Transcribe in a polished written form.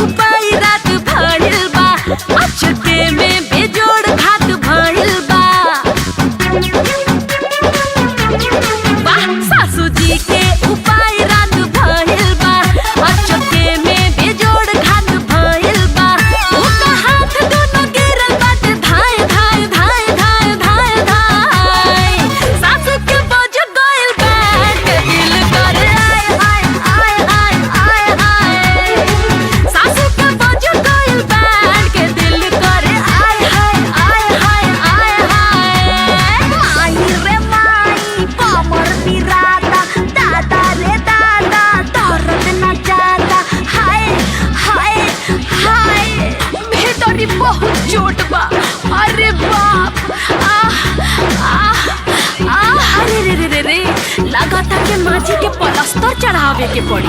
उपाय रात भइल बा अचके में बेजोड़ घात भइल बा। वाह सासू जी के उपाय रात भइल बा अचके में बेजोड़ घात भइल बा। उनका हाथ दोनों गिरल बाटे धाय धाय धाय धाय धाय धाय। सासू के बज गइल बैठ दिल करे आय आय आय आय आय। सासू के बज गइल बैठ के दिल करे आय हाय आय हाय आय हाय। माई रे माई कमर पिराता दादा रे दादा दर्द न जाता हाय हाय हाय। भीतरी बहुत चोट बा अरे बाप अरे रे रे रे रे लगाता के माजी के पलस्तर चढ़ावे के पड़ी।